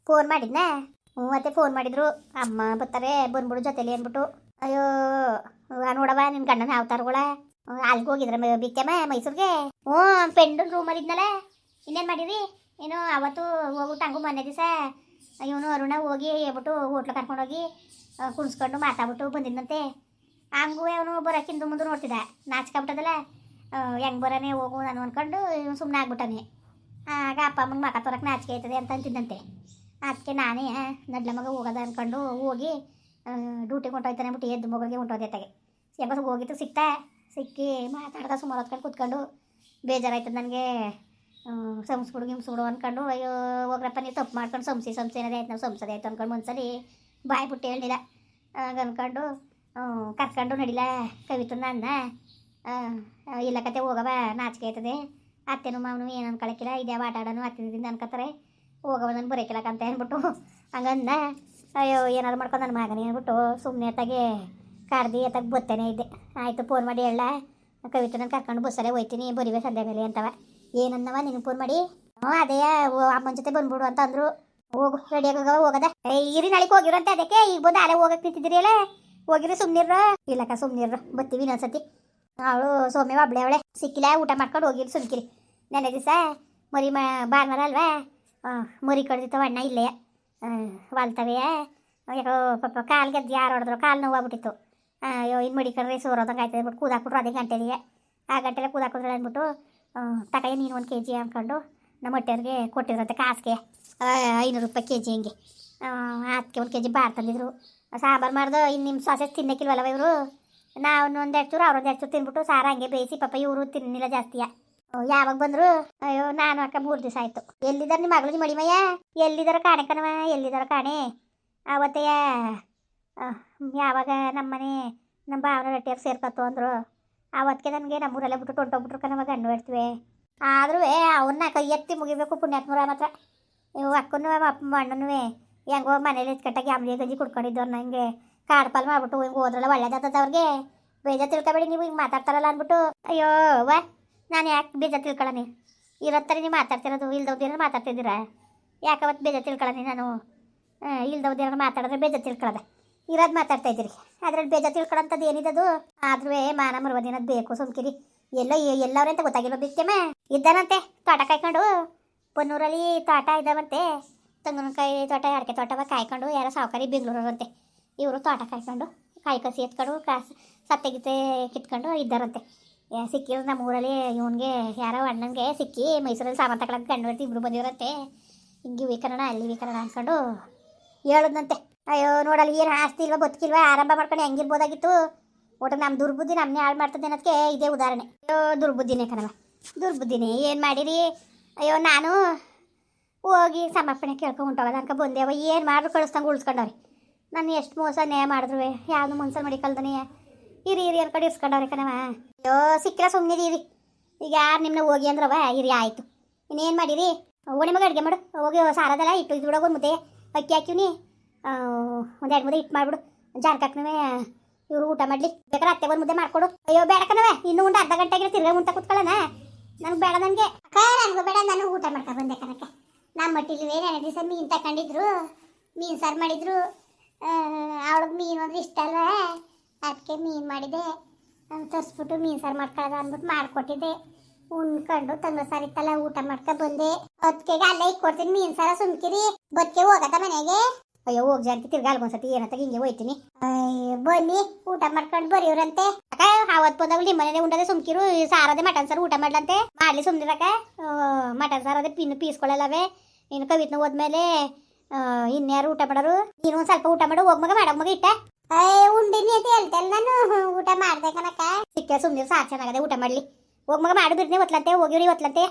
Phone ಮಾಡಿದ್ನ. ಮತ್ತೆ phone ಮಾಡಿದ್ರು, ಅಮ್ಮ ಬರ್ತಾರೆ ಬಂದ್ಬಿಡು ಜೊತೆಲಿ ಅಂದ್ಬಿಟ್ಟು. ಅಯ್ಯೋ ನೋಡವ ನಿನ್ನ ಗಂಡನ ಅವತಾರಗಳ ಅಲ್ಗೆ ಹೋಗಿದ್ರ ಬಿಕ್ಕಮ್ಮ ಮೈಸೂರಿಗೆ. ಹ್ಞೂ ಪೆಂಡನ್ ರೂಮಲ್ಲಿ ಇದ್ನಲ್ಲ. ಇನ್ನೇನು ಮಾಡಿರಿ? ಏನು ಅವತ್ತು ಹೋಗ್ಬಿಟ್ಟು ಹಂಗು ಮೊನ್ನೆ ದಿವಸ ಇವನು ಅರುಣ ಹೋಗಿ ಹೇಳ್ಬಿಟ್ಟು ಹೋಟ್ಲು ಕರ್ಕೊಂಡೋಗಿ ಕುಣಿಸ್ಕೊಂಡು ಮಾತಾಡ್ಬಿಟ್ಟು ಬಂದಿದ್ದಂತೆ. ಹಂಗೂ ಅವನು ಬರೋಕ್ಕಿಂತ ಮುಂದೆ ನೋಡ್ತಿದ್ದ, ನಾಚ್ಕೊಬಿಟ್ಟದಲ್ಲ. ಹೆಂಗೆ ಬರೋನೆ ಹೋಗು ನಾನು ಅಂದ್ಕೊಂಡು ಇವನು ಸುಮ್ಮನೆ ಆಗ್ಬಿಟ್ಟಾನೆ. ಆಗ ಅಪ್ಪ ಅಮ್ಮನ ಮಕ ತೋರಕ್ಕೆ ನಾಚಿಕೆ ಆಯ್ತದೆ ಅಂತ ಅಂತಿದ್ದಂತೆ. ಅದಕ್ಕೆ ನಾನೇ ನಡ್ಲ ಮಗ ಹೋಗೋದ ಅಂದ್ಕೊಂಡು ಹೋಗಿ ಡ್ಯೂಟಿಗೆ ಹೊಂಟೋಯ್ತಾನೆ ಬಿಟ್ಟು ಎದ್ದು ಮಗಳಿಗೆ ಹೊಂಟೋದೆ ತಗೆ. ಯಾವಾಗ ಹೋಗಿತ್ತು ಸಿಕ್ಕಿ ಮಾತಾಡ್ದ ಸುಮಾರು ಹೊತ್ಕೊಂಡು ಕೂತ್ಕೊಂಡು ಬೇಜಾರಾಯ್ತದೆ ನನಗೆ. ಸಂಸ್ಬಿಡು ಅಂದ್ಕೊಂಡು ಅಯ್ಯೋ ಹೋಗ್ರಪ್ಪ ನೀವು ತಪ್ಪು ಮಾಡ್ಕೊಂಡು ಸಂಸಿ ಏನಾದ್ರು ಆಯ್ತು, ನಾವು ಸಂಸದೆ ಆಯ್ತು ಅಂದ್ಕೊಂಡು ಒಂದ್ಸಲಿ ಬಾಯಿ ಬಿಟ್ಟು ಹೇಳಿಲ್ಲ. ಆಗ ಅಂದ್ಕೊಂಡು ಕರ್ಕೊಂಡು ನಡಿಲ್ಲ ಕವಿತನ ಅನ್ನ ಇಲ್ಲ ಕತೆ ಹೋಗವ ನಾಚಿಕೆ ಆಯ್ತದೆ. ಅತ್ತೆನೂ ಮಾವನು ಏನು ಅನ್ಕೊಳಕ್ಕಿಲ್ಲ, ಇದೇ ಆಟ ಆಡೋನು ಅತ್ತಿನಿಂದ ಅನ್ಕೋತಾರೆ, ಹೋಗವ ನಾನು ಬರೋಕಿಲ್ಲಕ್ಕಂತ ಅಂದ್ಬಿಟ್ಟು ಹಂಗಂದ. ಅಯ್ಯೋ ಏನಾದ್ರು ಮಾಡ್ಕೊಂಡು ನನ್ನ ಮಗನೇ ಅಂದ್ಬಿಟ್ಟು ಸುಮ್ಮನೆ ಎತ್ತಾಗೆ ಕರ್ದು ಎತ್ತಾಗ ಬತ್ತೇನೆ ಇದ್ದೆ. ಆಯಿತು ಫೋನ್ ಮಾಡಿ ಹೇಳ ಕವಿತನ ಕರ್ಕೊಂಡು ಬಸ್ಸಲ್ಲೇ ಹೋಯ್ತೀನಿ ಬರೀವೆ ಸಂಧ್ಯಾ ಮೇಲೆ ಅಂತವ. ಏನನ್ನವ ನಿನಗೆ ಫೋನ್ ಮಾಡಿ? ಅದೇ ಅಮ್ಮನ ಜೊತೆ ಬಂದ್ಬಿಡು ಅಂತ ಅಂದರು. ಹೋಗು ರೆಡಿಯಾಗ ಹೋಗದ. ಇರಿ ನಾಳೆಗೆ ಹೋಗಿರಂತೆ, ಅದಕ್ಕೆ ಈಗ ಬಂದು ಅಲ್ಲೇ ಹೋಗಕ್ಕೆ ನಿಂತಿದ್ದೀರಿ ಅಲ್ಲ, ಹೋಗಿರಿ ಸುಮ್ಮನಿರ್ರ. ಇಲ್ಲಕ್ಕ ಸುಮ್ಮನಿರ್ರ, ಬತ್ತೀವಿ ಇನ್ನೊಂದ್ಸತಿ. ಅವಳು ಸೌಮ್ಯ ಒಬ್ಳೆ ಅವಳೆ ಸಿಕ್ಕಿಲ್ಲ, ಊಟ ಮಾಡ್ಕೊಂಡು ಹೋಗಿರಿ ಸುಮ್ಕಿರಿ. ನೆನ್ನೆ ದಿವಸ ಮರಿ ಭಾನುವಾರ ಅಲ್ವಾ, ಮರಿ ಕಡ್ದಿತ್ತವ ಅಣ್ಣ ಇಲ್ಲೇ ವಾಲ್ತವೆ. ಯಾಕೋ ಪಾಪ ಕಾಲು ಗೆದ್ದು ಯಾರು ಹೊಡೆದ್ರು, ಕಾಲು ನೋವಾಗ್ಬಿಟ್ಟಿತ್ತು. ಅಯ್ಯೋ ಇನ್ನು ಮಡಿ ಕಡ್ರೆ ಸೋರೋದಂಗೆ ಆಯ್ತದೆ ಅಂದ್ಬಿಟ್ಟು ಕೂದಾಕ್ಬಿಟ್ರು ಅದೇ ಗಂಟೆಲಿಗೆ. ಆ ಗಂಟೆಲೆ ಕೂದಾಕಿದ್ರೆ ಅಂದ್ಬಿಟ್ಟು ತಕಾಯಿ ನೀನು 1 kg ಅಂದ್ಕೊಂಡು ನಮ್ಮ ಹೊಟ್ಟೆಯವ್ರಿಗೆ ಕೊಟ್ಟಿದ್ರಂತೆ ಕಾಸಿಗೆ 500 ರೂಪಾಯಿ kg ಹಿಂಗೆ. ಅದಕ್ಕೆ 1 kg ಬಾರ್ ತಂದಿದ್ರು. ಸಾಂಬಾರು ಮಾಡ್ದು. ಇನ್ನು ನಿಮ್ಮ ಸೊಸೆ ತಿನ್ನಕ್ಕಿಲ್ವಲ್ಲವ ಇವರು. ನಾವು ಒಂದೆರಡು ಚೂರು ಅವ್ರೊಂದು 2 ಚೂರು ತಿನ್ಬಿಟ್ಟು ಸಾರ ಹಂಗೆ ಬೇಯಿಸಿ ಪಾಪ ಇವರು ತಿನ್ನಿಲ್ಲ ಜಾಸ್ತಿಯ. ಯಾವಾಗ ಬಂದರು? ಅಯ್ಯೋ ನಾನು ಅಕ್ಕ 3 ದಿವಸ ಆಯಿತು. ಎಲ್ಲಿದ್ದಾರೆ ನಿಮ್ಮ ಮಗಳು ಮಳಿಮಯ್ಯ? ಎಲ್ಲಿದ್ದಾರ ಕಾಣೆ ಕಣವ, ಎಲ್ಲಿದ್ದಾರ ಕಾಣೆ? ಆವತ್ತೇ ಯಾವಾಗ ನಮ್ಮನೆ ನಮ್ಮ ಭಾವನ ರೊಟ್ಟಿಯವ್ರು ಸೇರ್ಕತ್ತು ಅಂದರು. ಆವತ್ತಿಗೆ ನನಗೆ ನಮ್ಮೂರೆಲ್ಲ ಬಿಟ್ಟು ತೊಂಟೋಗ್ಬಿಟ್ರು ಕಣವ ಗಂಡು ಹೇಳ್ತೀವಿ. ಆದ್ರೂ ಅವ್ರನ್ನ ಕೈ ಎತ್ತಿ ಮುಗಿಬೇಕು ಪುಣ್ಯಾತ್ಮರ ಮಾತ್ರ. ಇವು ಅಕ್ಕನೂ ಅಪ್ಪ ಅಣ್ಣನೂ ಹೆಂಗೋ ಮನೇಲಿ ಎತ್ಕಟ್ಟಾಗಿ ಆಮ್ಲಿ ಗಂಜಿ ಕುಡ್ಕೊಂಡಿದ್ದವ್ರು ನನಗೆ ಕಾಡ್ಪಾಲ್ ಮಾಡ್ಬಿಟ್ಟು ಹಿಂಗೆ ಹೋದ್ರಲ್ಲ ಒಳ್ಳೇದಾಗ್ತದ ಅವ್ರಿಗೆ. ಬೇಜಾರು ತಿಳ್ಕೊಬೇಡಿ ನೀವು ಹಿಂಗೆ ಮಾತಾಡ್ತಾರಲ್ಲ ಅಂದ್ಬಿಟ್ಟು. ಅಯ್ಯೋ ನಾನು ಯಾಕೆ ಬೇಜಾರು ತಿಳ್ಕೊಳ್ಳಿ? ಇರೋತ್ತಾರೆ ನೀವು ಮಾತಾಡ್ತಿರೋದು, ಇಲ್ದವ್ದೇನಾರು ಮಾತಾಡ್ತಿದ್ದೀರಾ? ಯಾಕವತ್ತು ಬೇಜಾರು ತಿಳ್ಕೊಳ್ಳಿ ನಾನು? ಇಲ್ದವ್ದೇನಾರು ಮಾತಾಡಿದ್ರೆ ಬೇಜಾರು ತಿಳ್ಕೊಳ್ಳೋದ? ಇರೋದು ಮಾತಾಡ್ತಾ ಇದ್ದೀರಿ, ಅದ್ರಲ್ಲಿ ಬೇಜಾರು ತಿಳ್ಕೊಳ್ಳೋಂಥದ್ದು ಏನಿದದು? ಆದ್ರೂ ಮಾನ ಮರುವದಿನದು ಬೇಕು ಸುಮ್ಕಿರಿ. ಎಲ್ಲವ್ರೆ ಅಂತ ಗೊತ್ತಾಗಿಲ್ಲ. ಬಿತ್ತೇಮ ಇದ್ದಾನಂತೆ ತೋಟ ಕಾಯ್ಕೊಂಡು, ಪನ್ನೂರಲ್ಲಿ ತೋಟ ಇದ್ದಾವಂತೆ, ತೆಂಗಿನಕಾಯಿ ತೋಟ ಅಡಿಕೆ ತೋಟವ ಕಾಯ್ಕೊಂಡು ಯಾರೋ ಸಾವುಕಾರಿ ಬೆಂಗಳೂರಂತೆ. ಇವರು ತೋಟ ಕಾಯ್ಕೊಂಡು ಕಾಯಿ ಕಸಿ ಎತ್ಕೊಂಡು ಕಾಸು ಸತ್ತೆಗಿತ್ತೆ ಕಿತ್ಕೊಂಡು ಇದ್ದಾರಂತೆ. ಸಿಕ್ಕಿರೋ ನಮ್ಮ ಊರಲ್ಲಿ ಇವನಿಗೆ ಯಾರೋ ಅಣ್ಣನಿಗೆ ಸಿಕ್ಕಿ ಮೈಸೂರಲ್ಲಿ ಸಾಮಾನು ತಗೊಳಕ್ಕೆ ಗಂಡು ಹೊಡ್ತಿ ಇಬ್ಬರು ಬಂದಿವರಂತೆ. ಹಿಂಗೆ ಇವಿ ಕನ್ನಡ ಅಲ್ಲಿ ಇವಿ ಕನ್ನಡ ಅಂದ್ಕೊಂಡು ಹೇಳೋದಂತೆ. ಅಯ್ಯೋ ನೋಡಲ್ಲಿ ಏನು ಆಸ್ತಿ ಇಲ್ವಾ ಬದುಕಿಲ್ವಾ ಆರಂಭ ಮಾಡ್ಕೊಂಡು ಹೆಂಗಿರ್ಬೋದಾಗಿತ್ತು. ಒಟ್ಟು ನಮ್ಮ ದುರ್ಬುದ್ಧಿ ನಮ್ಮನ್ನೇ ಹಾಳು ಮಾಡ್ತದೆ ಅನ್ನೋದಕ್ಕೆ ಇದೇ ಉದಾಹರಣೆ. ಅಯ್ಯೋ ದುರ್ಬುದ್ಧಿನೇ ಕಣವ, ದುರ್ಬುದ್ಧಿನೇ. ಏನು ಮಾಡಿರಿ? ಅಯ್ಯೋ ನಾನು ಹೋಗಿ ಸಮರ್ಪಣೆ ಕೇಳ್ಕೊಂಡು ಹೊಂಟೋಗಲ್ಲ ಅನ್ಕ ಬಂದೇವ. ಏನು ಮಾಡ್ರು ಕಳಿಸ್ದಂಗೆ ಉಳಿಸ್ಕೊಂಡವ್ರಿ. ನಾನು ಎಷ್ಟು ಮೋಸ ನ್ಯಾಯ ಮಾಡಿದ್ರು ಯಾವುದು ಮನ್ಸಲ್ಲಿ ಮಾಡಿ ಕಲ್ದನೇ ಇರಿ ಅನ್ಕೊಂಡು ಇರ್ಸ್ಕೊಂಡವ್ರಿ ಕಣವ. ಅಯ್ಯೋ ಸಿಕ್ಕಿರ ಸುಮ್ಮನೆ ಇರಿ. ಈಗ ಯಾರು ನಿಮ್ಮನ್ನ ಹೋಗಿ ಅಂದ್ರವ ಇರಿ ಆಯಿತು. ಇನ್ನೇನು ಮಾಡಿರಿ? ಓಣಿ ಮಗ ಅಡುಗೆ ಮಾಡು ಹೋಗಿ. ಸಾರದಲ್ಲ ಇಟ್ಟು ಇದು ಬಿಡೋದು ಮುದ್ದೆ ಅಕ್ಕಿ ಹಾಕಿವ್ನಿ, ಒಂದು 2 ಮುದ್ದೆ ಇಟ್ಟು ಮಾಡಿಬಿಡು. ಜಾರ್ಕಕ್ನವೇ ಇವರು ಊಟ ಮಾಡಲಿ. ಬೇಕಾದ್ರೆ ಅತ್ತೆ ಒಂದು ಮುದ್ದೆ ಮಾಡಿಕೊಡು. ಅಯ್ಯೋ ಬೇಡ ಕಣವೆ, ಇನ್ನೂ ಉಂಟು ಅರ್ಧ ಗಂಟೆಗೆ ತಿರ್ಗಾ ಉಂಟ ಕೂತ್ಕೊಳ್ಳೋಣ. ನನಗೆ ಬೇಡ, ನನಗೆ ನನಗೂ ಬೇಡ, ನಾನು ಊಟ ಮಾಡ್ಕೊ ಬಂದೆ ಕಣಕ್ಕೆ. ನಮ್ಮ ಮಟ್ಟಿಲ್ವೇ 2 ದಿವಸ ಮೀನು ತಗೊಂಡಿದ್ರು, ಮೀನು ಸಾರು ಮಾಡಿದ್ರು. ಅವಳಿಗೆ ಮೀನು ಅಂದ್ರೆ ಇಷ್ಟ ಅಲ್ವಾ, ಅದಕ್ಕೆ ಮೀನು ಮಾಡಿದೆ. ತರಿಸ್ಬಿಟ್ಟು ಮೀನು ಸಾರು ಮಾಡ್ಕೊಳ್ಳೋದ ಅಂದ್ಬಿಟ್ಟು ಮಾಡಿಕೊಟ್ಟಿದ್ದೆ. ಉಣ್ಕೊಂಡು ತಂಗ ಸಾರಿತ್ತಲ್ಲ ಊಟ ಮಾಡ್ಕೊ ಬಂದೆ. ಅದಕ್ಕೆ ಅಲ್ಲೇ ಇಕ್ಕೊಡ್ತೀನಿ ಮೀನು ಸಾರ ಸುಮ್ಕಿರಿ. ಬದುಕೆ ಹೋಗತ್ತ ಮನೆಗೆ. ಅಯ್ಯೋ ಹೋಗಿ ಜಾರ್ತಿ ತಿರ್ಗಾ ಅಲ್ಗೊಂದ್ಸತಿ ಏನಂತ ಹಿಂಗೆ ಹೋಯ್ತೀನಿ. ಬನ್ನಿ ಊಟ ಮಾಡ್ಕೊಂಡು ಬರೀವ್ರಂತೆ. ಅಕ್ಕ ಅವತ್ತು ಬಂದಾಗ ನಿಮ್ಮ ಮನೇಲಿ ಉಂಟದೆ ಸುಮ್ಕಿರು. ಸಾರದೆ ಮಟನ್ ಸಾರು ಊಟ ಮಾಡ್ಲಂತೆ. ಮಾಡ್ಲಿ ಸುಮ್ನಿರಕ್ಕ. ಮಟನ್ ಸಾರು ಅದೇ ಪೀಸ್ಕೊಳ್ಳಲ್ಲವೇ. ಇನ್ನು ಕವಿತ್ನ ಹೋದ್ಮೇಲೆ ಇನ್ಯಾರು ಊಟ ಮಾಡೋರು? ನೀನು ಒಂದು ಸ್ವಲ್ಪ ಊಟ ಮಾಡು. ಹೋಗ್ ಮಗ ಮಾಡಕ್ ಮಗ ಇಟ್ಟ. ಉಂಡಿನಿ ಅಂತ ಹೇಳ್ತೇನೆ ನಾನು. ಊಟ ಮಾಡ್ದೆ ಕನಕ. ಸಿಕ್ಕ ಸುಮ್ನಿರು, ಸಾಕು ಚೆನ್ನಾಗದೆ ಊಟ ಮಾಡ್ಲಿ. ಹೋಗ್ ಮಗ ಮಾಡು ಬಿರ್ನೆ ಒತ್ಲಂತೆ. ಹೋಗಿವ್ರಿ ಒತ್ಲಂತೆ.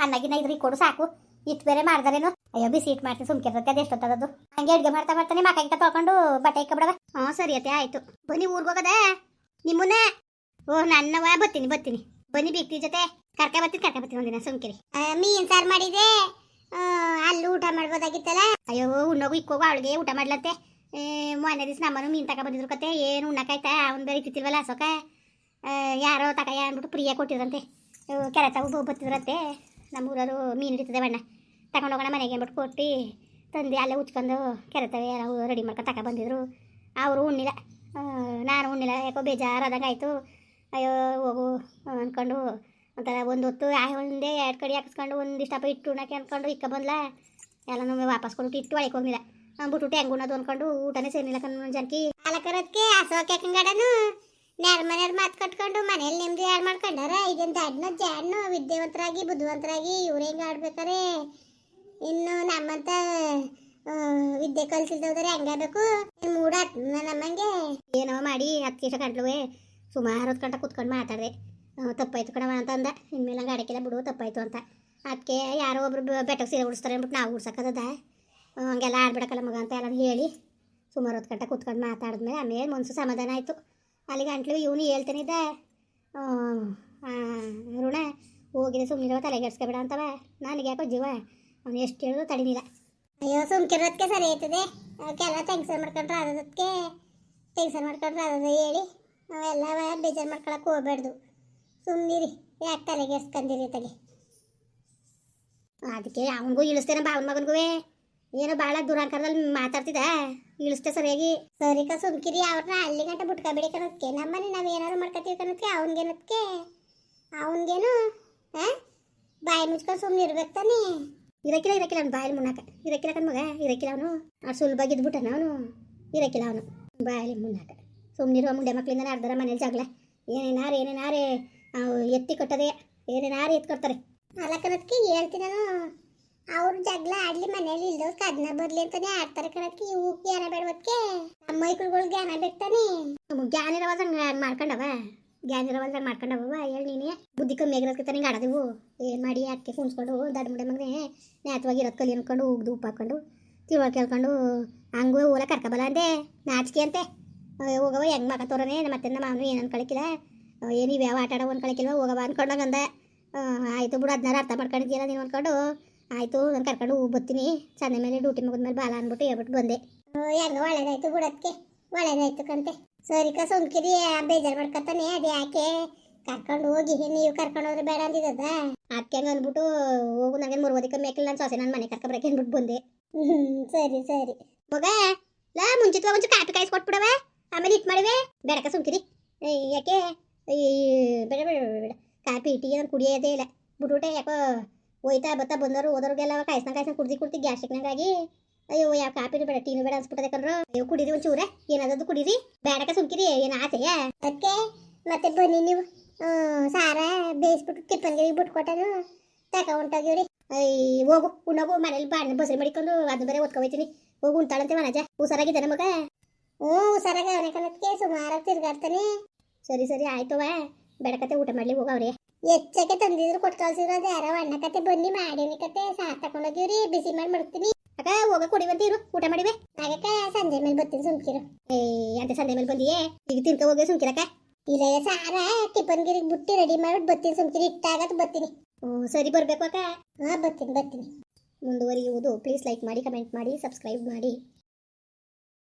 ಅನ್ನಗಿನ ಇದ್ರಿ ಕೊಡು ಸಾಕು. ಇಟ್ಟು ಬೇರೆ ಮಾಡ್ದಾರೇನು? ಅಯ್ಯೋ ಬಿಸಿ ಇಟ್ಟು ಮಾಡ್ತೀನಿ ಸುಮ್ಕಿರ್ತೈತೆ. ಅದು ಎಷ್ಟೊತ್ತದದು ಹಂಗೆ ಅಡುಗೆ ಮಾಡ್ತಾನೆ ಮಕ್ಕ ಗಿಕ್ಕ ತೊಳ್ಕೊಂಡು ಬಟ್ಟೆ ಇಕ್ಕಬಿಡವ. ಸರಿ ಅತ್ತೆ ಆಯ್ತು. ಬನ್ನಿ ಊರ್ಗೆ ಹೋಗದ ನಿಮ್ಮನ್ನ. ನನ್ನವ ಬರ್ತೀನಿ ಬನ್ನಿ ಬೀಗ್ತಿ ಜೊತೆ ಕರ್ಕ ಬರ್ತೀನಿ ಒಂದಿನ ಸುಮ್ಕಿರಿ. ಮೀನ್ ಸಾರು ಮಾಡಿದೆ, ಅಲ್ಲಿ ಊಟ ಮಾಡ್ಬೋದಾಗಿತ್ತಲ್ಲ. ಅಯ್ಯೋ ಉಣ್ಣೋಗು ಇಕ್ಕೋಗು ಅವಳಿಗೆ ಊಟ ಮಾಡ್ಲಂತೆ. ಮೊನ್ನೆ ದಿವಸ ನಮ್ಮನು ಮೀನು ತಕ ಬಂದಿದ್ರು ಕತೆ. ಏನು ಉಣ್ಣಕಾಯ್ತಾ? ಅವ್ನು ಬೇರೆ ತಿತ್ತಿಲ್ವಲ್ಲ ಸೊಕ. ಯಾರೋ ತಕಯ್ಯ ಅಂದ್ಬಿಟ್ಟು ಪ್ರಿಯ ಕೊಟ್ಟಿದ್ರಂತೆ. ಕೆರೆ ತಗೋ ಬತ್ತಿದ್ರಂತೆ. ನಮ್ಮೂರವರು ಮೀನು ಹಿಡಿತದೆ ಬಣ್ಣ ತಗೊಂಡೋಗೋಣ ಮನೆಗೆ ಅಂದ್ಬಿಟ್ಟು ಕೊಟ್ಟು ತಂದು ಅಲ್ಲೇ ಉಚ್ಕೊಂಡು ಕೆರೆತವೆ ಎಲ್ಲ ರೆಡಿ ಮಾಡ್ಕೊಂಡು ತಕ ಬಂದಿದ್ರು. ಅವರು ಉಣ್ಣಿಲ್ಲ, ನಾನು ಉಣ್ಣಿಲ್ಲ. ಯಾಕೋ ಬೇಜಾರಾದಂಗೆ ಆಯಿತು. ಅಯ್ಯೋ ಹೋಗು ಅಂದ್ಕೊಂಡು ಒಂಥರ ಒಂದು ಹೊತ್ತು ಒಂದೇ 2 ಕಡೆ ಹಾಕಿಸ್ಕೊಂಡು ಒಂದಿಷ್ಟಪ್ಪ ಇಟ್ಟು ಉಣ್ಣಕ್ಕೆ ಅಂದ್ಕೊಂಡು ಇಕ್ಕ ಬಂದ್ಲ. ಎಲ್ಲನೂ ವಾಪಸ್ ಕೊಟ್ಟು ಇಟ್ಟು ಒಳಗೆ ಹೋಗಿಲ್ಲ ಬಿಟ್ಟು ಹೆಂಗೆ ಉಣ್ಣೋದು ಅಂದ್ಕೊಂಡು ಊಟನೇ ಸೇರಿಲ್ಲ ಜನಕಿ ಅಲಕರದಕ್ಕೆ ಹಸೋಕೆ ಕಂಗಡನು ನ್ಯಾರ ಮನೆಯವ್ರು ಮಾತು ಕಟ್ಕೊಂಡು ಮನೇಲಿ ನೆಮ್ಮದಿ ಹಾಳು ಮಾಡ್ಕೊಂಡಾರ. ಇದೊಂದು ಜಾಡ್ನೋ ವಿದ್ಯಾವಂತರಾಗಿ ಬುದ್ಧಿವಂತರಾಗಿ ಇವ್ರು ಹೆಂಗೆ ಆಡ್ಬೇಕಾರೆ ಇನ್ನು ನಮ್ಮಂತ ವಿದ್ಯೆ ಕಲ್ತಿಲ್ದವ್ರೆ ಹೆಂಗಾಗಬೇಕು ಮೂಡ ನಮ್ಮಂಗೆ ಏನೋ ಮಾಡಿ 10 ನಿಮಿಷ ಗಂಟ್ಲುವೆ ಸುಮಾರು ಹೊತ್ತು ಗಂಟೆ ಕೂತ್ಕೊಂಡು ಮಾತಾಡಿದೆ. ತಪ್ಪಾಯ್ತು ಕಣವ ಅಂತ ಅಂದ. ಇನ್ಮೇಲೆ ಹಂಗೆ ಆಡಕ್ಕೆಲ್ಲ ಬಿಡು ತಪ್ಪಾಯ್ತು ಅಂತ. ಅದಕ್ಕೆ ಯಾರೋ ಒಬ್ರು ಬೆಟ್ಟಕ್ಕೆ ಸೀರೆ ಉಡಿಸ್ತಾರೆ ಅಂದ್ಬಿಟ್ಟು ನಾವು ಉಡ್ಸಕ್ಕದ ಹಂಗೆಲ್ಲ ಆಡ್ಬಿಡಕ್ಕಲ್ಲ ಮಗ ಅಂತ ಎಲ್ಲ ಹೇಳಿ ಸುಮಾರು ಹೊತ್ತು ಗಂಟೆ ಕೂತ್ಕೊಂಡು ಮಾತಾಡಿದ್ಮೇಲೆ ಆಮೇಲೆ ಮನಸ್ಸು ಸಮಾಧಾನ ಆಯಿತು. ಅಲ್ಲಿ ಗಂಟ್ಲು ಇವನು ಹೇಳ್ತಾನಿದ್ದ ಋಣ ಹೋಗಿದೆ ಸುಮ್ಮನಿರೋ ತಲೆಗೆಡ್ಸ್ಕೊಬೇಡ ಅಂತವ. ನನಗೆ ಯಾಕೋ ಜೀವ ಅವನು ಎಷ್ಟು ಹೇಳಿದ್ರು ತಡಿನಿಲ್ಲ. ಅಯ್ಯೋ ಸುಮ್ಕಿರೋದಕ್ಕೆ ಸರಿ ಆಯ್ತದೆ. ಅವಕ್ಕೆಲ್ಲ ಟೆನ್ಷನ್ ಮಾಡ್ಕೊಂಡ್ರೆ ಅದಕ್ಕೆ ಟೆನ್ಷನ್ ಮಾಡ್ಕೊಂಡ್ರೆ ಅದ ಹೇಳಿ ನಾವೆಲ್ಲ ಬೇಜಾರು ಮಾಡ್ಕೊಳಕ್ಕೆ ಹೋಗ್ಬೇಡ್ದು. ಸುಮ್ಮನಿರಿ, ಯಾಕೆ ತಲೆಗೆಡ್ಸ್ಕೊಂಡಿರಿ ತಗೆ. ಅದಕ್ಕೆ ಅವನಿಗೂ ಇಳಿಸ್ತೇನೆ ಭಾವನ ಮಗನಿಗೂ ಏನೋ ಭಾಳ ದುರಾಂಕಾರದಲ್ಲಿ ಮಾತಾಡ್ತಿದ್ದ ಇಳಿಸ್ತೆ ಸರಿಯಾಗಿ. ಸರಿಕ ಸುಮ್ಕಿರಿ, ಅವ್ರನ್ನ ಅಲ್ಲಿ ಗಂಟೆ ಬಿಟ್ಕೊಬೇಡಿ ಕಣಕ್ಕೆ. ನಮ್ಮನೆ ನಾವು ಏನಾದ್ರು ಮಾಡ್ಕೊತೀವಿ ಕಣಕ್ಕೆ. ಅವನಿಗೇನು ಬಾಯಿ ಮುಚ್ಕೊಂಡು ಸುಮ್ಮನೆ ಇರ್ಬೇಕು ತಾನೆ. ಇರಕ್ಕಿಲ್ಲ ಅವ್ನು ಬಾಯಲ್ಲಿ ಮುನ್ನಾಕ ಇರಕ್ಕಿಲ್ಲ ಕಣ್ ಮಗ. ಇರಕ್ಕಿಲ್ಲ ಅವನು ಸುಲಭವಾಗಿ ಇದ್ಬಿಟ್ಟನ ಅವನು. ಇರಕ್ಕಿಲ್ಲ ಅವನು ಬಾಯಲ್ಲಿ ಮುನ್ನಾಕ. ಸುಮ್ಮನಿರುವ ಮುಂಡೆ ಮಕ್ಕಳಿಂದ ಅರ್ಧರ ಮನೇಲಿ ಜಗಳ ಏನೇನಾರೇ ಎತ್ತಿ ಕೊಟ್ಟದೆ ಏನೇನಾರು ಎತ್ಕೊಡ್ತಾರೆ. ಅಲಕನದಕ್ಕೆ ಹೇಳ್ತೀನಿ ನಾನು. ಅವ್ರು ಜಗಳ ಆಡ್ಲಿ ಮನೇಲಿ ಇಲ್ದವ್ರು ಕದ್ನ ಬರ್ಲಿ ಅಂತಾನೆ ಆಡ್ತಾರೆ ಕಣಕ್ಕೆ. ಇವು ಜ್ಞಾನ ಬೇಡವಕ್ಕೆ ನಮ್ಮ ಮೈಕಳುಗಳು ಜ್ಞಾನ ಬೇಕ್ತಾನೆ. ಜ್ಞಾನ ಇರೋವಾಗ ಮಾಡ್ಕೊಂಡವ ಹೇಳಿ ನೀನೇ ಬುದ್ಧಿ ಕಮ್ಮಿ ಆಗಿರೋದಕ್ಕೆ ತಾನೆ ಹಿಂಗೆ ಆಡೋದಿವು. ಏನು ಮಾಡಿ ಅದಕ್ಕೆ ಕುಣ್ಸ್ಕೊಂಡು ದಡ್ಡ ಮುಂಡೆ ಮಗನೇ ನ್ಯಾತವಾಗಿ ಇರೋದು ಕಲಿ ಅನ್ಕೊಂಡು ಉಗ್ದು ಉಪ್ಪು ಹಾಕ್ಕೊಂಡು ತಿಳುವಳಿಕೆ ಕೇಳ್ಕೊಂಡು ಹಂಗೂ ಓಲ ಕರ್ಕೊಬಲ್ಲ ಅಂದೆ ನಾಚಿಕೆ ಅಂತೆ. ಹೋಗವ ಹೆಂಗೆ ಮಗ ತೋರನೆ ಮತ್ತೆ ನಮ್ಮ ಅವನು ಏನು ಅನ್ಕೊಳಕಿಲ್ಲ, ಏನು ಇವ್ಯಾವ ಆಟ ಆಡೋ ಅನ್ಕೊಳಕಿಲ್ವ ಹೋಗವ ಅನ್ಕೊಂಡಂಗಂದ. ಆಯಿತು ಬಿಡು, ಅದನ್ನಾರು ಅರ್ಥ ಮಾಡ್ಕೊಂಡಿದ್ದೀರ ನೀನು ಅಂದ್ಕೊಂಡು ಆಯಿತು ನಾನು ಕರ್ಕೊಂಡು ಬರ್ತೀನಿ ಸಂಜೆ ಮೇಲೆ ಡ್ಯೂಟಿ ಮುಗಿದ್ಮೇಲೆ ಬಾಲ ಅಂದ್ಬಿಟ್ಟು ಹೇಳ್ಬಿಟ್ಟು ಬಂದೆ. ಹೆಂಗ ಒಳ್ಳೇದಾಯ್ತು ಬಿಡೋದಕ್ಕೆ ಒಳ್ಳೇದಾಯ್ತು ಕಂತೆ. ಸರಿಕ ಸುಮ್ಕಿರಿ, ಬೇಜಾರು ಮಾಡ್ಕೊತಾನೆ. ಅದು ಯಾಕೆ ಕರ್ಕೊಂಡು ಹೋಗಿ ನೀವು ಕರ್ಕೊಂಡು ಹೋದ್ರೆ ಬೇಡ ಅಂದಿದ್ದದ. ಅದಕ್ಕೆ ಹಂಗೆ ಅಂದ್ಬಿಟ್ಟು ಹೋಗು ನನಗೆ 3 ವರ್ಷಕ್ಕೆ ಮೇಕಲ್ ನಾನು ಸೊಸೆ ನನ್ನ ಮನೆ ಕರ್ಕೊಬರಕ್ಕೆ ಅಂದ್ಬಿಟ್ಟು ಬಂದೆ. ಸರಿ ಮಗ ಲಾ ಮುಂಚಿತವಾಗಿ ಒಂಚೂರು ಕಾಪಿ ಕಾಯಿಸ್ಕೊಟ್ಬಿಡವ, ಆಮೇಲೆ ಇಟ್ಟು ಮಾಡಿವೆ. ಬೇಡಕ ಸುಮ್ಕಿರಿ, ಯಾಕೆ ಬೇಡ ಕಾಪಿ ಟೀ ನಾನು ಕುಡಿಯೋದೇ ಇಲ್ಲ ಬಿಟ್ಬಿಟ್ಟೆ. ಯಾಕೋ ಹೋಯ್ತಾ ಬತ್ತಾ ಬಂದವರು ಹೋದವ್ರಿಗೆಲ್ಲ ಕಾಯಿಸ್ನ ಕುಡ್ದು ಗ್ಯಾಸ್ಟ್ರಿಕ್ನಾಗಾಗಿ ಅಯ್ಯೋ ಯಾವ ಕಾಪಿನೂ ಬೇಡ ಟೀನು ಬೇಡ ಅನ್ಸ್ಬಿಟ್ಟದೆ ಕಣ್ರು. ಅಯ್ಯೋ ಕುಡೀರಿ ಒಂಚೂರೆ, ಏನಾದದ್ದು ಕುಡೀರಿ, ಬೇಡಕ ಸುಮ್ಕಿರಿ. ಏನು ಆಸೆಯ ಅದಕ್ಕೆ ಮತ್ತೆ ಬನ್ನಿ ನೀವು ಸಾರ ಬೇಯಿಸ್ಬಿಟ್ಟು ಟಿಪ್ಪನ್ಗೆ ಬಿಟ್ಕೊಟ್ಟನು ತಗೊಂಡೋಗಿವ್ರಿ. ಹೋಗು ಉಣ್ಣೋಗು, ಮನೇಲಿ ಬಾಣ ಬಸರಿ ಮಡಿಕೊಂಡು ಅದನ್ನ ಬೇರೆ ಓದ್ಕೊಬೈತೀನಿ. ಹೋಗು ಉಣ್ತಾಳಂತೆ ಮನಜ. ಹುಷಾರಾಗಿದ್ದಾನೆ ಮಗ? ಹುಷಾರಾಗ ಅವನೇ ಕಣಕ್ಕೆ ಸುಮಾರಾಗಿ ತಿರ್ಗಾಡ್ತಾನೆ. ಸರಿ ಆಯ್ತವ, ಬೇಡಕತೆ ಊಟ ಮಾಡ್ಲಿ ಹೋಗವ್ರಿ. ಹೆಚ್ಚಕ್ಕೆ ತಂದಿದ್ರು ಕೊಟ್ಟು ಕಳ್ಸಿರೋದು ಯಾರೋ ಅಣ್ಣ ಕತೆ ಬನ್ನಿ ಮಾಡೇನಿ ಕತೆ ಸಾರು ತಗೊಂಡೋಗಿವ್ರಿ. ಬಿಸಿ ಮಾಡಿ ಮಾಡ್ತೀನಿ ಅಕ್ಕ. ಹೋಗ ಕುಡಿವಂತ ಇರು, ಊಟ ಮಾಡಿವೆ ಆಗಕ್ಕ. ಸಂಜೆ ಮೇಲೆ ಬರ್ತೀನಿ ಸುಮ್ಕಿರು. ಅಂತ ಸಂಜೆ ಮೇಲೆ ಬಂದಿಯೇ ಈಗ ತಿನ್ಕ ಹೋಗಿ ಸುಮ್ಕಿರಕ್ಕ. ಇಲ್ಲ ಸಾರ ಟಿಫನ್ಗಿರಿಗೆ ಬಿಟ್ಟು ರೆಡಿ ಮಾಡ್ಬಿಟ್ಟು ಬರ್ತೀನಿ ಸುಮ್ಕಿರಿ. ಇಟ್ಟಾಗತ್ ಬರ್ತೀನಿ. ಸರಿ ಬರ್ಬೇಕು ಅಕ್ಕ. ಬರ್ತೀನಿ. ಮುಂದುವರಿಯುವುದು ಪ್ಲೀಸ್ ಲೈಕ್ ಮಾಡಿ, ಕಮೆಂಟ್ ಮಾಡಿ, ಸಬ್ಸ್ಕ್ರೈಬ್ ಮಾಡಿ.